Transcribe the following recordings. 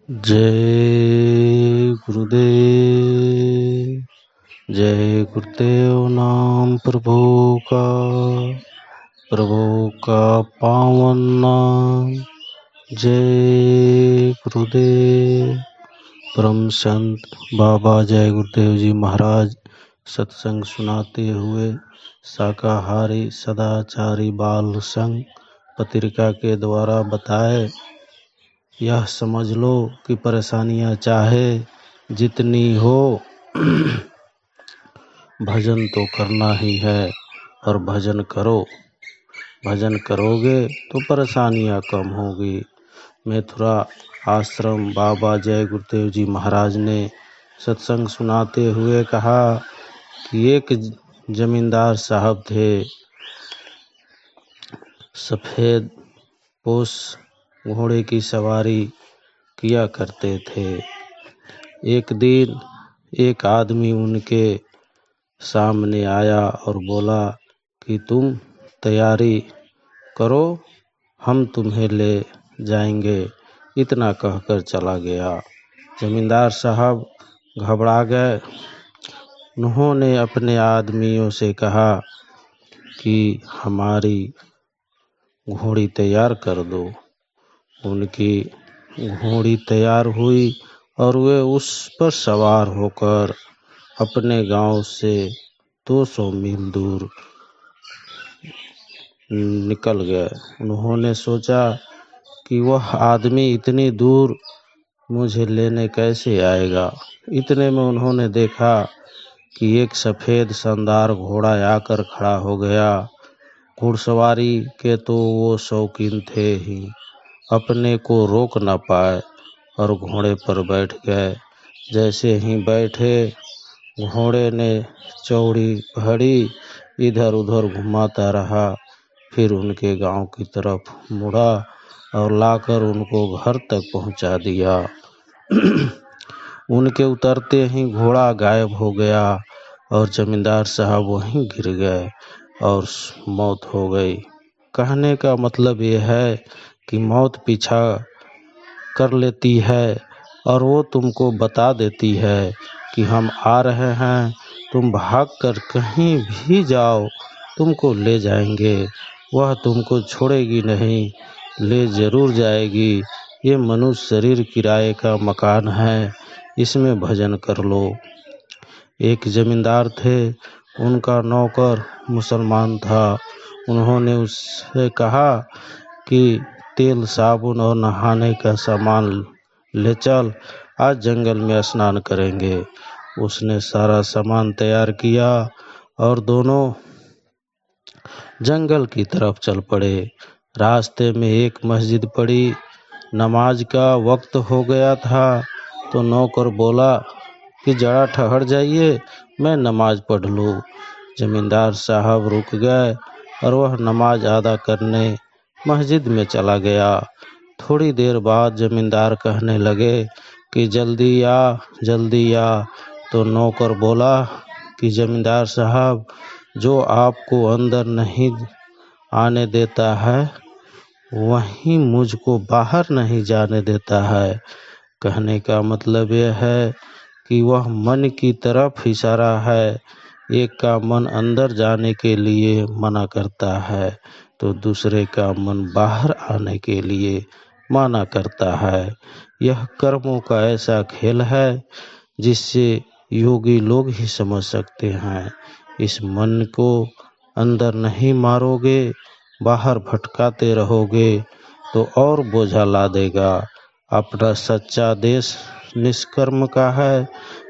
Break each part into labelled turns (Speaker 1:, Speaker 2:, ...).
Speaker 1: जय गुरुदेव। जय गुरुदेव नाम प्रभु का पावन नाम। जय गुरुदेव। परम संत बाबा जय गुरुदेव जी महाराज सत्संग सुनाते हुए शाकाहारी सदाचारी बाल संघ पत्रिका के द्वारा बताए, यह समझ लो कि परेशानियां चाहे जितनी हो भजन तो करना ही है और भजन करो। भजन करोगे तो परेशानियां कम होगी। मथुरा आश्रम बाबा जय गुरुदेव जी महाराज ने सत्संग सुनाते हुए कहा कि एक जमींदार साहब थे, सफेद पोश घोड़े की सवारी किया करते थे। एक दिन एक आदमी उनके सामने आया और बोला कि तुम तैयारी करो, हम तुम्हें ले जाएंगे। इतना कहकर चला गया। जमींदार साहब घबरा गए। उन्होंने अपने आदमियों से कहा कि हमारी घोड़ी तैयार कर दो। उनकी घोड़ी तैयार हुई और वे उस पर सवार होकर अपने गांव से 200 मील दूर निकल गए। उन्होंने सोचा कि वह आदमी इतनी दूर मुझे लेने कैसे आएगा। इतने में उन्होंने देखा कि एक सफ़ेद शानदार घोड़ा आकर खड़ा हो गया। घुड़सवारी के तो वो शौकीन थे ही, अपने को रोक न पाए और घोड़े पर बैठ गए। जैसे ही बैठे, घोड़े ने चौड़ी घड़ी इधर उधर घुमाता रहा, फिर उनके गांव की तरफ मुड़ा और लाकर उनको घर तक पहुंचा दिया। उनके उतरते ही घोड़ा गायब हो गया और जमींदार साहब वहीं गिर गए और मौत हो गई। कहने का मतलब यह है कि मौत पीछा कर लेती है और वो तुमको बता देती है कि हम आ रहे हैं, तुम भाग कर कहीं भी जाओ, तुमको ले जाएंगे। वह तुमको छोड़ेगी नहीं, ले जरूर जाएगी। ये मनुष्य शरीर किराए का मकान है, इसमें भजन कर लो। एक जमींदार थे, उनका नौकर मुसलमान था। उन्होंने उससे कहा कि तेल साबुन और नहाने का सामान ले चल, आज जंगल में स्नान करेंगे। उसने सारा सामान तैयार किया और दोनों जंगल की तरफ चल पड़े। रास्ते में एक मस्जिद पड़ी। नमाज का वक्त हो गया था तो नौकर बोला कि जरा ठहर जाइए, मैं नमाज पढ़ लूँ। जमींदार साहब रुक गए और वह नमाज अदा करने मस्जिद में चला गया। थोड़ी देर बाद जमींदार कहने लगे कि जल्दी आ। तो नौकर बोला कि जमींदार साहब, जो आपको अंदर नहीं आने देता है वहीं मुझको बाहर नहीं जाने देता है। कहने का मतलब यह है कि वह मन की तरफ इशारा है। एक का मन अंदर जाने के लिए मना करता है तो दूसरे का मन बाहर आने के लिए मना करता है। यह कर्मों का ऐसा खेल है जिससे योगी लोग ही समझ सकते हैं। इस मन को अंदर नहीं मारोगे, बाहर भटकाते रहोगे तो और बोझा ला देगा। अपना सच्चा देश निष्कर्म का है,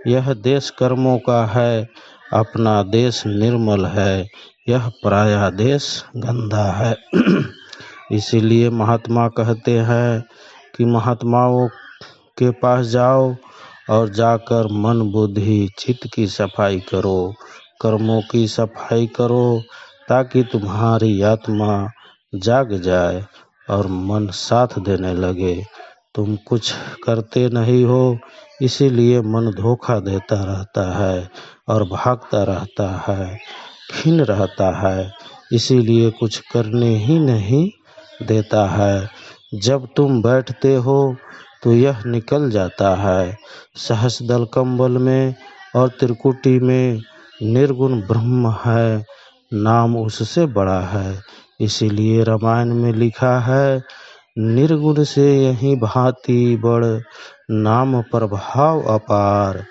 Speaker 1: यह देश कर्मों का है। अपना देश निर्मल है, यह पराया देश गंदा है। इसीलिए महात्मा कहते हैं कि महात्माओं के पास जाओ और जाकर मन बुद्धि चित्त की सफाई करो, कर्मों की सफाई करो, ताकि तुम्हारी आत्मा जाग जाए और मन साथ देने लगे। तुम कुछ करते नहीं हो, इसीलिए मन धोखा देता रहता है और भागता रहता है, खिन्न रहता है, इसीलिए कुछ करने ही नहीं देता है। जब तुम बैठते हो तो यह निकल जाता है। सहस्रदल कम्बल में और त्रिकुटी में निर्गुण ब्रह्म है, नाम उससे बड़ा है। इसीलिए रामायण में लिखा है, निर्गुण से यही भांति बड़, नाम प्रभाव अपार।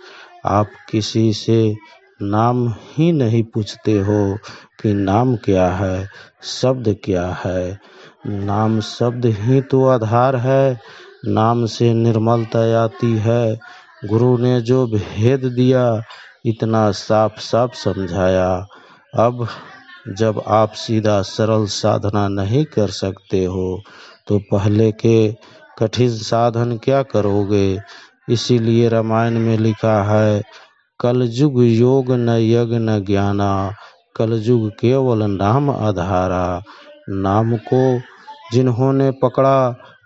Speaker 1: आप किसी से नाम ही नहीं पूछते हो कि नाम क्या है, शब्द क्या है। नाम शब्द ही तो आधार है, नाम से निर्मलता आती है। गुरु ने जो भेद दिया इतना साफ साफ समझाया। अब जब आप सीधा सरल साधना नहीं कर सकते हो तो पहले के कठिन साधन क्या करोगे। इसीलिए रामायण में लिखा है, कलयुग योग न यज्ञ न ज्ञाना, कलयुग केवल नाम आधारा। नाम को जिन्होंने पकड़ा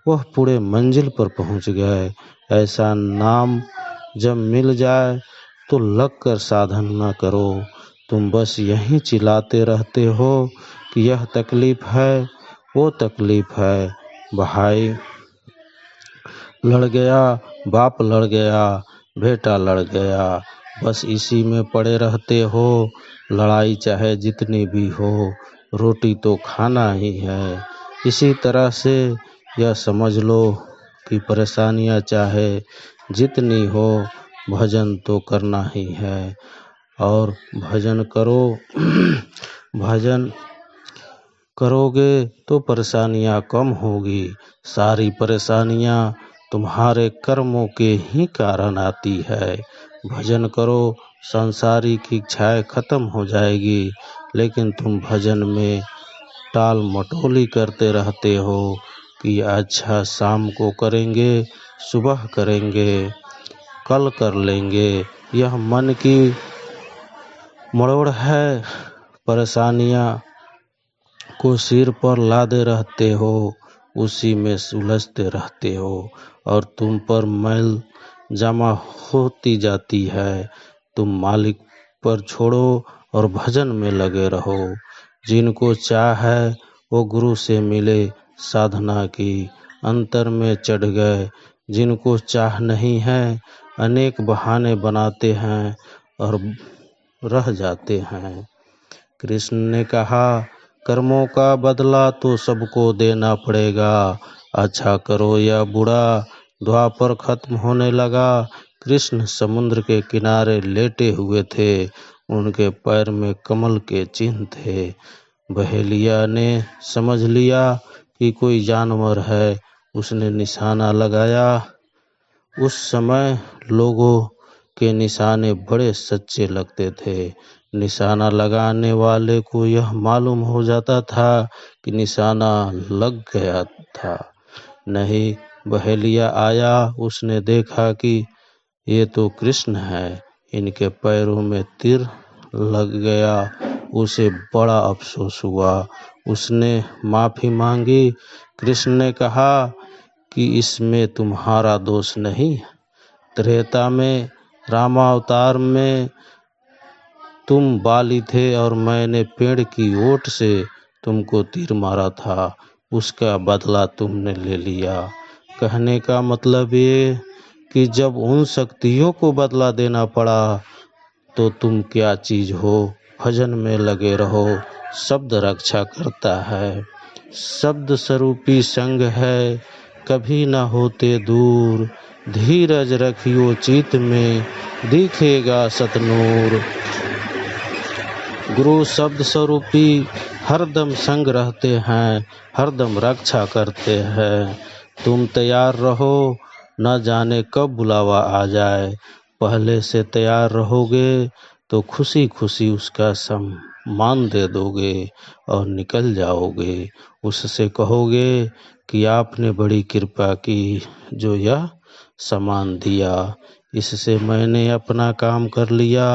Speaker 1: वह पूरे मंजिल पर पहुंच गए। ऐसा नाम जब मिल जाए तो लग कर साधन न करो। तुम बस यहीं चिल्लाते रहते हो कि यह तकलीफ है, वो तकलीफ है। भाई लड़ गया, बाप लड़ गया, बेटा लड़ गया, बस इसी में पड़े रहते हो। लड़ाई चाहे जितनी भी हो, रोटी तो खाना ही है। इसी तरह से यह समझ लो कि परेशानियां चाहे जितनी हो, भजन तो करना ही है। और भजन करो भजन करोगे तो परेशानियां कम होगी। सारी परेशानियां तुम्हारे कर्मों के ही कारण आती है। भजन करो, सांसारिक इच्छाएं खत्म हो जाएगी। लेकिन तुम भजन में टाल मटोली करते रहते हो कि अच्छा शाम को करेंगे, सुबह करेंगे, कल कर लेंगे। यह मन की मरोड़ है। परेशानियां को सिर पर लादे रहते हो, उसी में उलझते रहते हो और तुम पर मैल जमा होती जाती है। तुम मालिक पर छोड़ो और भजन में लगे रहो। जिनको चाह है वो गुरु से मिले, साधना की अंतर में चढ़ गए। जिनको चाह नहीं है अनेक बहाने बनाते हैं और रह जाते हैं। कृष्ण ने कहा, कर्मों का बदला तो सबको देना पड़ेगा, अच्छा करो या बुरा। द्वापर खत्म होने लगा। कृष्ण समुद्र के किनारे लेटे हुए थे, उनके पैर में कमल के चिन्ह थे। बहेलिया ने समझ लिया कि कोई जानवर है, उसने निशाना लगाया। उस समय लोगों के निशाने बड़े सच्चे लगते थे। निशाना लगाने वाले को यह मालूम हो जाता था कि निशाना लग गया था। नहीं, बहेलिया आया, उसने देखा कि ये तो कृष्ण है, इनके पैरों में तीर लग गया। उसे बड़ा अफसोस हुआ। उसने माफी मांगी। कृष्ण ने कहा कि इसमें तुम्हारा दोष नहीं। त्रेता में रामावतार में तुम बाली थे और मैंने पेड़ की ओट से तुमको तीर मारा था, उसका बदला तुमने ले लिया। कहने का मतलब ये कि जब उन शक्तियों को बदला देना पड़ा तो तुम क्या चीज हो। भजन में लगे रहो, शब्द रक्षा करता है। शब्द स्वरूपी संग है, कभी न होते दूर। धीरज रखियो चित में, दिखेगा सतनूर। गुरु शब्द स्वरूपी हरदम संग रहते हैं, हरदम रक्षा करते हैं। तुम तैयार रहो, न जाने कब बुलावा आ जाए। पहले से तैयार रहोगे तो खुशी खुशी उसका सम्मान दे दोगे और निकल जाओगे। उससे कहोगे कि आपने बड़ी कृपा की जो यह सामान दिया, इससे मैंने अपना काम कर लिया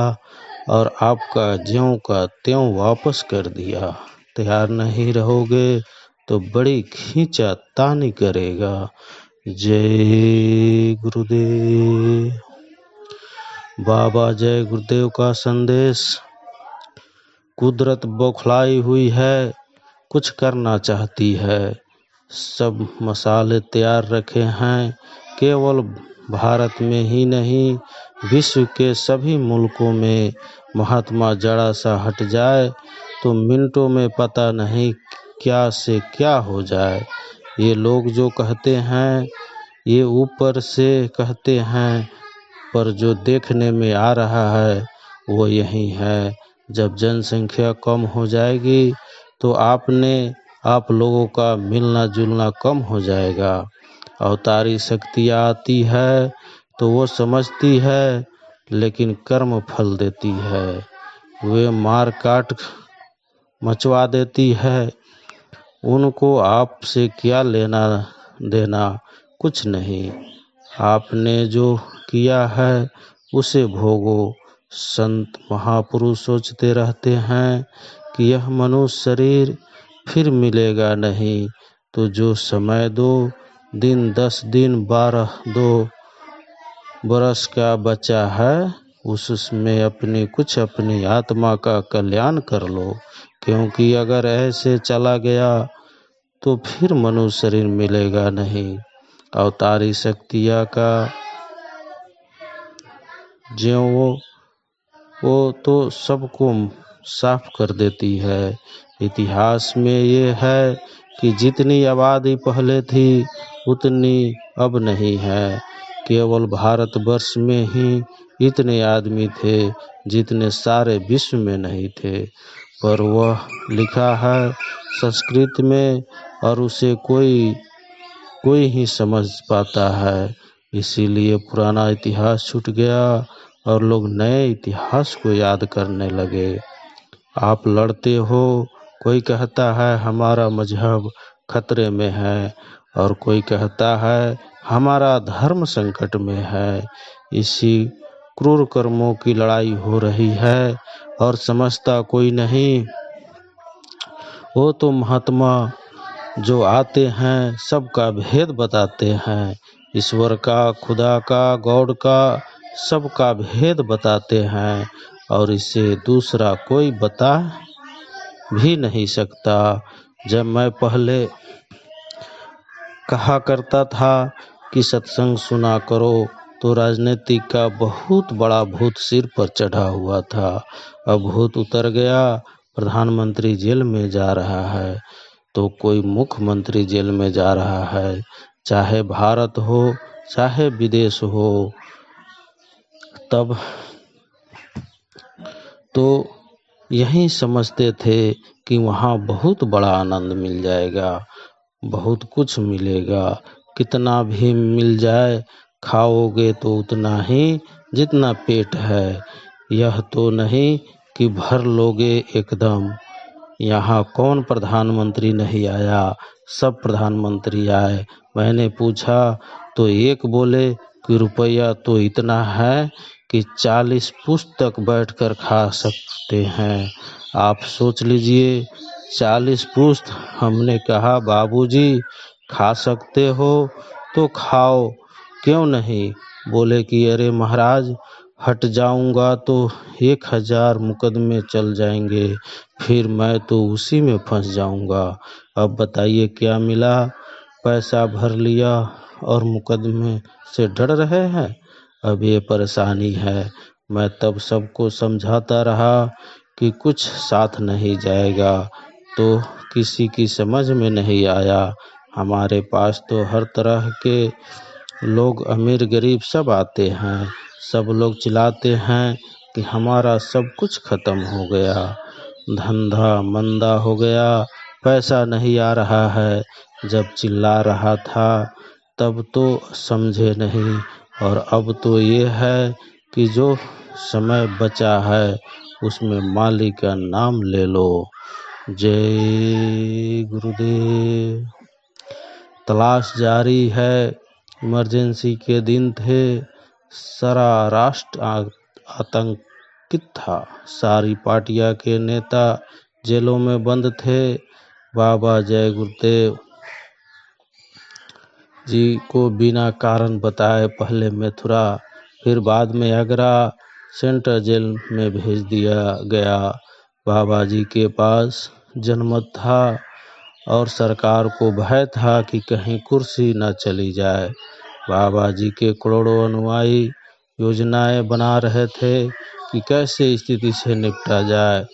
Speaker 1: और आपका ज्यों का त्यों वापस कर दिया। तैयार नहीं रहोगे तो बड़ी खींचा तानी करेगा। जय गुरुदेव। बाबा जय गुरुदेव का संदेश। कुदरत बौखलाई हुई है, कुछ करना चाहती है। सब मसाले तैयार रखे हैं, केवल भारत में ही नहीं, विश्व के सभी मुल्कों में महात्मा जरा सा हट जाए तो मिनटों में पता नहीं क्या से क्या हो जाए। ये लोग जो कहते हैं ये ऊपर से कहते हैं, पर जो देखने में आ रहा है वो यही है। जब जनसंख्या कम हो जाएगी तो आप लोगों का मिलना जुलना कम हो जाएगा। अवतारी शक्तियाँ आती है तो वो समझती है, लेकिन कर्म फल देती है। वे मार काट मचवा देती है। उनको आपसे क्या लेना देना, कुछ नहीं। आपने जो किया है उसे भोगो। संत महापुरुष सोचते रहते हैं कि यह मनुष्य शरीर फिर मिलेगा नहीं, तो जो समय 2 दिन 10 दिन 12 2 बरस का बचा है उसमें अपनी आत्मा का कल्याण कर लो, क्योंकि अगर ऐसे चला गया तो फिर मनुष्य शरीर मिलेगा नहीं। अवतारी शक्तियाँ का ज्यों वो तो सबको साफ कर देती है। इतिहास में ये है कि जितनी आबादी पहले थी उतनी अब नहीं है। केवल भारतवर्ष में ही इतने आदमी थे जितने सारे विश्व में नहीं थे। पर वह लिखा है संस्कृत में और उसे कोई ही समझ पाता है। इसीलिए पुराना इतिहास छूट गया और लोग नए इतिहास को याद करने लगे। आप लड़ते हो, कोई कहता है हमारा मजहब खतरे में है और कोई कहता है हमारा धर्म संकट में है। इसी क्रूर कर्मों की लड़ाई हो रही है और समझता कोई नहीं। वो तो महात्मा जो आते हैं सबका भेद बताते हैं, ईश्वर का, खुदा का, गॉड का, सबका भेद बताते हैं और इसे दूसरा कोई बता भी नहीं सकता। जब मैं पहले कहा करता था कि सत्संग सुना करो तो राजनीति का बहुत बड़ा भूत सिर पर चढ़ा हुआ था। अब भूत उतर गया, प्रधानमंत्री जेल में जा रहा है तो कोई मुख्यमंत्री जेल में जा रहा है। चाहे भारत हो चाहे विदेश हो, तब तो यही समझते थे कि वहाँ बहुत बड़ा आनंद मिल जाएगा, बहुत कुछ मिलेगा। कितना भी मिल जाए खाओगे तो उतना ही जितना पेट है, यह तो नहीं कि भर लोगे एकदम। यहाँ कौन प्रधानमंत्री नहीं आया, सब प्रधानमंत्री आए। मैंने पूछा तो एक बोले कि रुपया तो इतना है कि 40 पुस्तक बैठकर खा सकते हैं। आप सोच लीजिए 40 पुस्तक। हमने कहा बाबूजी खा सकते हो तो खाओ, क्यों नहीं। बोले कि अरे महाराज हट जाऊंगा तो 1000 मुकदमे चल जाएंगे, फिर मैं तो उसी में फंस जाऊंगा। अब बताइए क्या मिला, पैसा भर लिया और मुकदमे से डर रहे हैं। अब ये परेशानी है। मैं तब सबको समझाता रहा कि कुछ साथ नहीं जाएगा, तो किसी की समझ में नहीं आया। हमारे पास तो हर तरह के लोग, अमीर गरीब सब आते हैं। सब लोग चिल्लाते हैं कि हमारा सब कुछ खत्म हो गया, धंधा मंदा हो गया, पैसा नहीं आ रहा है। जब चिल्ला रहा था तब तो समझे नहीं, और अब तो ये है कि जो समय बचा है उसमें मालिक का नाम ले लो। जय गुरुदेव। तलाश जारी है। इमरजेंसी के दिन थे, सारा राष्ट्र आतंकित था। सारी पार्टियां के नेता जेलों में बंद थे। बाबा जय गुरुदेव जी को बिना कारण बताए पहले मथुरा, फिर बाद में आगरा सेंट्रल जेल में भेज दिया गया। बाबा जी के पास जनमत था और सरकार को भय था कि कहीं कुर्सी न चली जाए। बाबा जी के करोड़ों अनुयायी योजनाएं बना रहे थे कि कैसे स्थिति से निपटा जाए।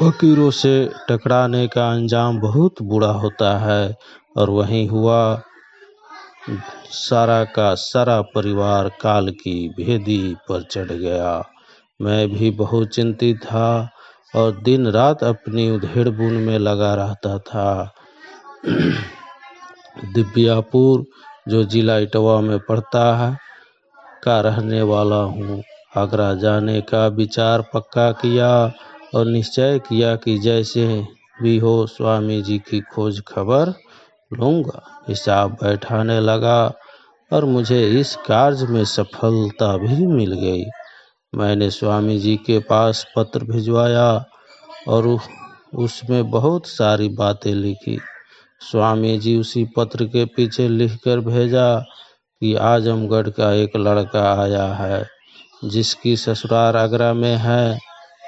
Speaker 1: फकीरों से टकराने का अंजाम बहुत बुरा होता है और वहीं हुआ। सारा का सारा परिवार काल की भेदी पर चढ़ गया। मैं भी बहुत चिंतित था और दिन रात अपनी उधेड़-बुन में लगा रहता था। दिव्यापुर, जो जिला इटवा में पड़ता है, का रहने वाला हूँ। आगरा जाने का विचार पक्का किया और निश्चय किया कि जैसे भी हो स्वामी जी की खोज खबर लूँगा। हिसाब बैठाने लगा और मुझे इस कार्य में सफलता भी मिल गई। मैंने स्वामी जी के पास पत्र भिजवाया और उसमें बहुत सारी बातें लिखी। स्वामी जी उसी पत्र के पीछे लिखकर भेजा कि आजमगढ़ का एक लड़का आया है जिसकी ससुराल आगरा में है।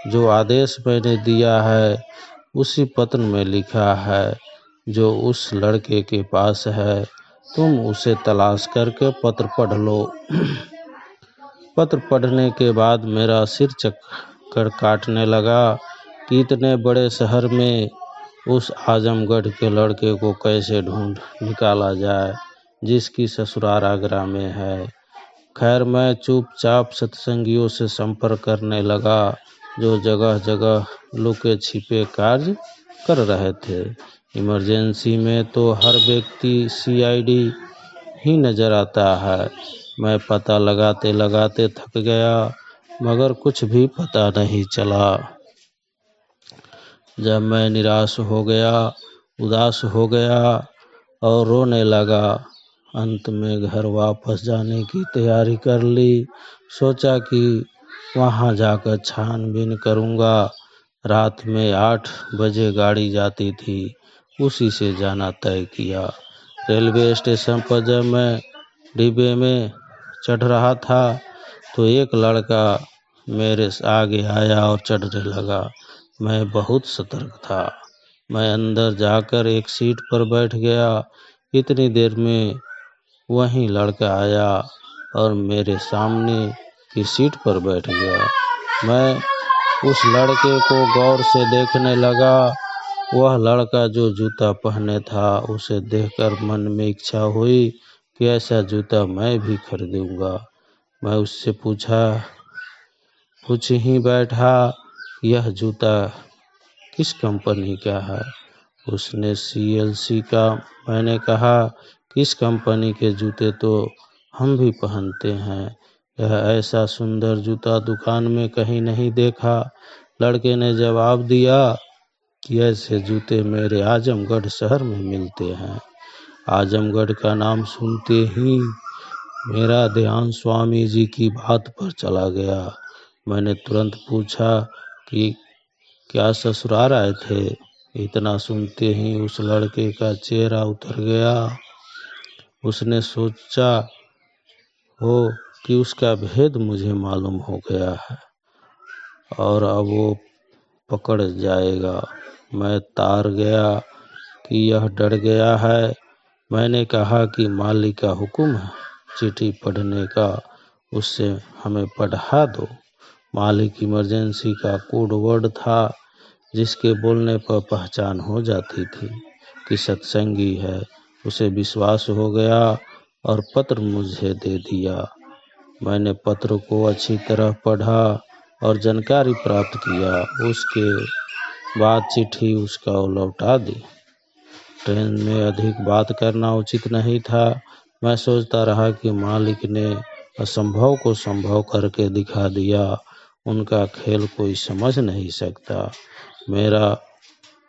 Speaker 1: जो आदेश मैंने दिया है उसी पत्र में लिखा है, जो उस लड़के के पास है तुम उसे तलाश करके पत्र पढ़ लो। पत्र पढ़ने के बाद मेरा सिर चक्कर काटने लगा कि इतने बड़े शहर में उस आजमगढ़ के लड़के को कैसे ढूंढ निकाला जाए जिसकी ससुराल आगरा में है। खैर मैं चुपचाप सत्संगियों से संपर्क करने लगा जो जगह जगह लुके छिपे कार्य कर रहे थे। इमरजेंसी में तो हर व्यक्ति सीआईडी ही नजर आता है। मैं पता लगाते लगाते थक गया मगर कुछ भी पता नहीं चला। जब मैं निराश हो गया, उदास हो गया और रोने लगा, अंत में घर वापस जाने की तैयारी कर ली। सोचा कि वहाँ जाकर छानबीन करूँगा। रात में 8 बजे गाड़ी जाती थी, उसी से जाना तय किया। रेलवे स्टेशन पर जब मैं डिब्बे में चढ़ रहा था तो एक लड़का मेरे आगे आया और चढ़ने लगा। मैं बहुत सतर्क था। मैं अंदर जाकर एक सीट पर बैठ गया। इतनी देर में वही लड़का आया और मेरे सामने की सीट पर बैठ गया। मैं उस लड़के को गौर से देखने लगा। वह लड़का जो जूता पहने था उसे देखकर मन में इच्छा हुई कि ऐसा जूता मैं भी खरीदूंगा। मैं उससे पूछ ही बैठा, यह जूता किस कंपनी का है? उसने CLC का। मैंने कहा, किस कंपनी के जूते तो हम भी पहनते हैं, यह ऐसा सुंदर जूता दुकान में कहीं नहीं देखा। लड़के ने जवाब दिया कि ऐसे जूते मेरे आजमगढ़ शहर में मिलते हैं। आजमगढ़ का नाम सुनते ही मेरा ध्यान स्वामी जी की बात पर चला गया। मैंने तुरंत पूछा कि क्या ससुराल आए थे? इतना सुनते ही उस लड़के का चेहरा उतर गया। उसने सोचा हो कि उसका भेद मुझे मालूम हो गया है और अब वो पकड़ जाएगा। मैं तार गया कि यह डर गया है। मैंने कहा कि मालिक का हुक्म है चिट्ठी पढ़ने का, उससे हमें पढ़ा दो। मालिक इमरजेंसी का कोड वर्ड था जिसके बोलने पर पहचान हो जाती थी कि सत्संगी है। उसे विश्वास हो गया और पत्र मुझे दे दिया। मैंने पत्र को अच्छी तरह पढ़ा और जानकारी प्राप्त किया। उसके बाद चिट्ठी उसका लौटा दी। ट्रेन में अधिक बात करना उचित नहीं था। मैं सोचता रहा कि मालिक ने असंभव को संभव करके दिखा दिया। उनका खेल कोई समझ नहीं सकता। मेरा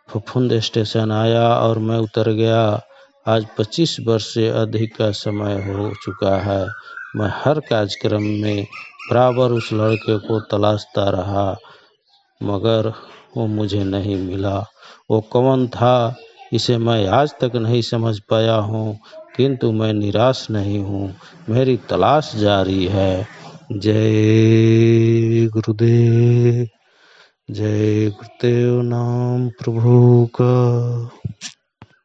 Speaker 1: फुफुंद स्टेशन आया और मैं उतर गया। आज 25 वर्ष से अधिक का समय हो चुका है। मैं हर कार्यक्रम में बराबर उस लड़के को तलाशता रहा मगर वो मुझे नहीं मिला। वो कौन था इसे मैं आज तक नहीं समझ पाया हूँ, किंतु मैं निराश नहीं हूँ। मेरी तलाश जारी है। जय गुरुदेव। जय गुरुदेव नाम प्रभु का।